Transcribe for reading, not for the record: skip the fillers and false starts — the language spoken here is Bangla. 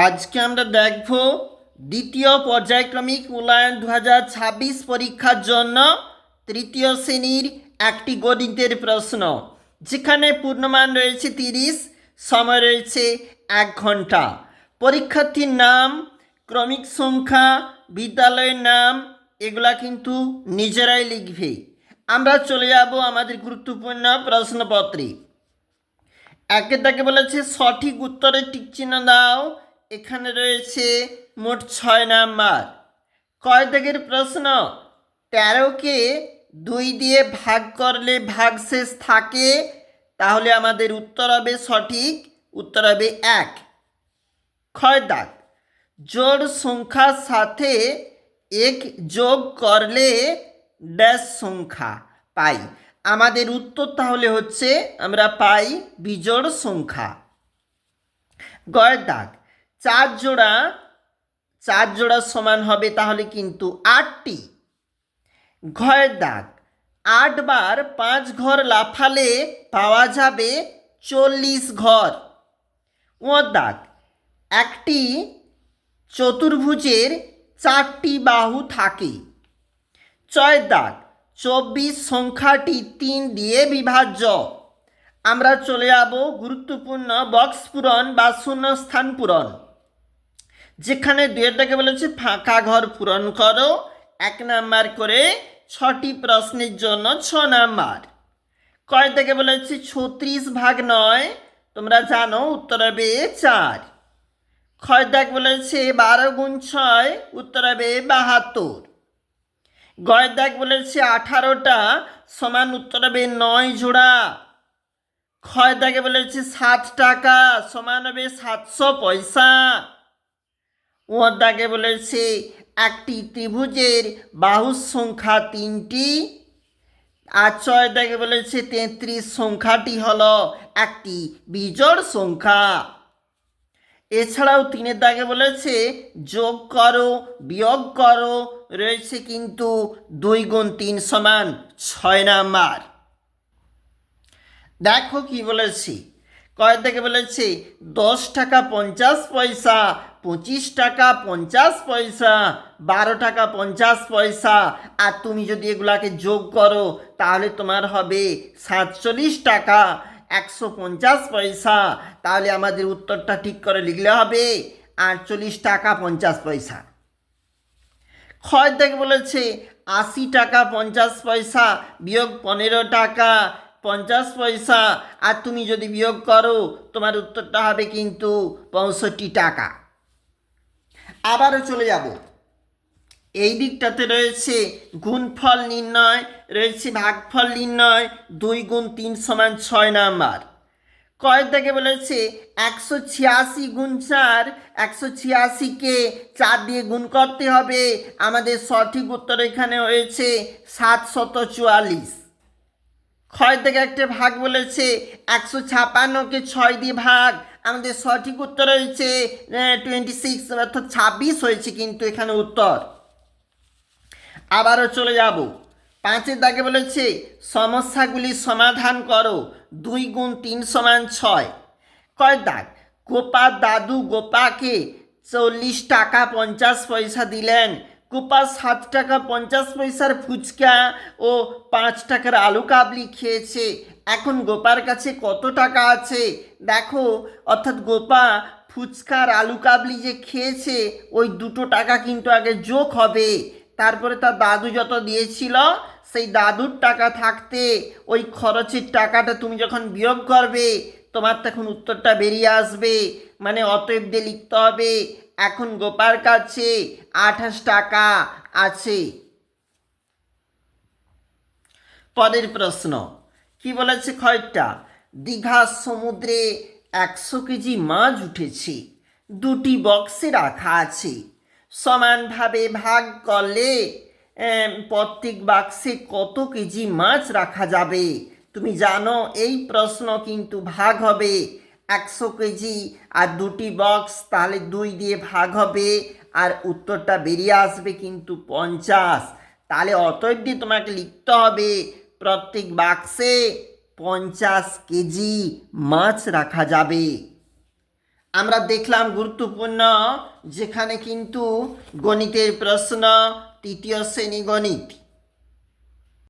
আজকে আমরা দেখব দ্বিতীয় পর্যায়ক্রমিক মূল্যায়ন 2026 পরীক্ষার জন্য তৃতীয় শ্রেণীর একটি গণিতের প্রশ্ন, যেখানে পূর্ণমান রয়েছে 30, সময় রয়েছে 1 ঘন্টা। পরীক্ষার্থীর নাম, ক্রমিক সংখ্যা, বিদ্যালয়ের নাম এগুলা কিন্তু নিজেরাই লিখবে। আমরা চলে যাব আমাদের গুরুত্বপূর্ণ প্রশ্নপত্রে। একে তাকে বলেছে সঠিক উত্তরে টিক চিহ্ন দাও। এখানে রয়েছে মোট 6 নাম্বার। কয় দাগের প্রশ্ন? 13কে 2 দিয়ে ভাগ করলে ভাগশেষ থাকে, তাহলে আমাদের উত্তর হবে সঠিক, উত্তর হবে 1। ক্ষয় দাগ, জোড় সংখ্যার সাথে 1 যোগ করলে ড্যাশ সংখ্যা পাই। আমাদের উত্তর তাহলে হচ্ছে আমরা পাই বিজোড় সংখ্যা। গয়ের দাগ, 4 জোড়া সমান হবে তাহলে কিন্তু 8টি। ঘয়ের দাগ, 8 বার 5 ঘর লাফালে পাওয়া যাবে 40 ঘর। ও দাগ, একটি চতুর্ভুজের 4টি বাহু থাকে। ছয় দাগ, 24 সংখ্যাটি 3 দিয়ে বিভাজ্য। আমরা চলে যাব গুরুত্বপূর্ণ বক্স পূরণ বা শূন্যস্থান পূরণ, যেখানে 2টাকে বলেছে ফাঁকা ঘর পূরণ করো 1 নাম্বার করে, 6টি প্রশ্নের জন্য 6 নাম্বার। কয় থেকে বলেছে 36 ভাগ 9, তোমরা জানো উত্তর হবে 4। ক্ষয় দাগ বলেছে 12 গুণ 6, উত্তর হবে 72। গয়ের দাগ বলেছে 18টা সমান, উত্তর হবে 9 জোড়া। ক্ষয় দাগে বলেছে 7 টাকা সমান হবে 700 পয়সা। ও দাগে বলেছে একটি ত্রিভুজের বাহুর সংখ্যা 3টি। আর 6 দাগে বলেছে 33 সংখ্যাটি হলো একটি বিজোড় সংখ্যা। এছাড়াও 3 দাগে বলেছে যোগ করো বিয়োগ করো, রয়েছে কিন্তু 2 গুণ 3 সমান 6 নাম্বার। দেখো কি বলেছি, কয় থেকে বলেছে 10 টাকা 50 পয়সা, 25 টাকা 50 পয়সা, 12 টাকা 50 পয়সা। আর তুমি যদি এগুলাকে যোগ করো তাহলে তোমার হবে 47 টাকা 150 পয়সা। তাহলে আমাদের উত্তরটা ঠিক করে লিখলে হবে 48 টাকা 50 পয়সা। ক্ষয় থেকে বলেছে 80 টাকা 50 পয়সা বিয়োগ 15 টাকা 50 পয়সা। আর তুমি যদি বিয়োগ করো তোমার উত্তরটা হবে কিন্তু 65 টাকা। আবারও চলে যাব, এই দিকটাতে রয়েছে গুণফল নির্ণয়, রয়েছে ভাগফল নির্ণয়। 2 গুণ 3 সমান 6 নাম্বার। কয় থেকে বলেছে 186 গুণ 4, 186কে 4 দিয়ে গুণ করতে হবে। আমাদের সঠিক উত্তর এখানে হয়েছে 744। ক্ষয় থেকে একটা ভাগ বলেছে 156কে 6 দিয়ে ভাগ, আমাদের সঠিক উত্তর হয়েছে 26, অর্থাৎ 26 হয়েছে কিন্তু এখানে উত্তর। আবারও চলে যাব, 5 দাগে বলেছে সমস্যাগুলি সমাধান করো। 2 গুণ 3 সমান 6। কয় দাগ, গোপার দাদু গোপাকে 40 টাকা 50 পয়সা দিলেন। গোপা 7 টাকা 50 পয়সার ফুচকা ও 5 টাকার আলু কাবলি খেয়েছে। এখন গোপার কাছে কত টাকা আছে? দেখো, অর্থাৎ গোপা ফুচকার আলু কাবলি যে খেয়েছে ওই 2 টাকা কিন্তু আগে যোগ হবে, তারপরে তার দাদু যত দিয়েছিল সেই দাদুর টাকা থাকতে ওই খরচের টাকাটা তুমি যখন বিয়োগ করবে তোমার তখন উত্তরটা বেরিয়ে আসবে। মানে অতএব দিয়ে লিখতে হবে এখন গোপার কাছে 28 টাকা আছে। পরের প্রশ্ন কি বলেছে? ক্ষয়টা, দীঘার সমুদ্রে 100 কেজি মাছ উঠেছে, 2টি বক্সে রাখা আছে। সমানভাবে ভাগ করলে প্রত্যেক বাক্সে কত কেজি মাছ রাখা যাবে? তুমি জানো এই প্রশ্ন কিন্তু ভাগ হবে 100 কেজি আর 2টি বক্স, তাহলে 2 দিয়ে ভাগ হবে আর উত্তরটা বেরিয়ে আসবে কিন্তু 50। তাহলে অতএব দিয়ে তোমাকে লিখতে হবে প্রত্যেক বাক্সে 50 কেজি মাছ রাখা যাবে। আমরা দেখলাম গুরুত্বপূর্ণ যেখানে কিন্তু গণিতের প্রশ্ন তৃতীয় শ্রেণী গণিত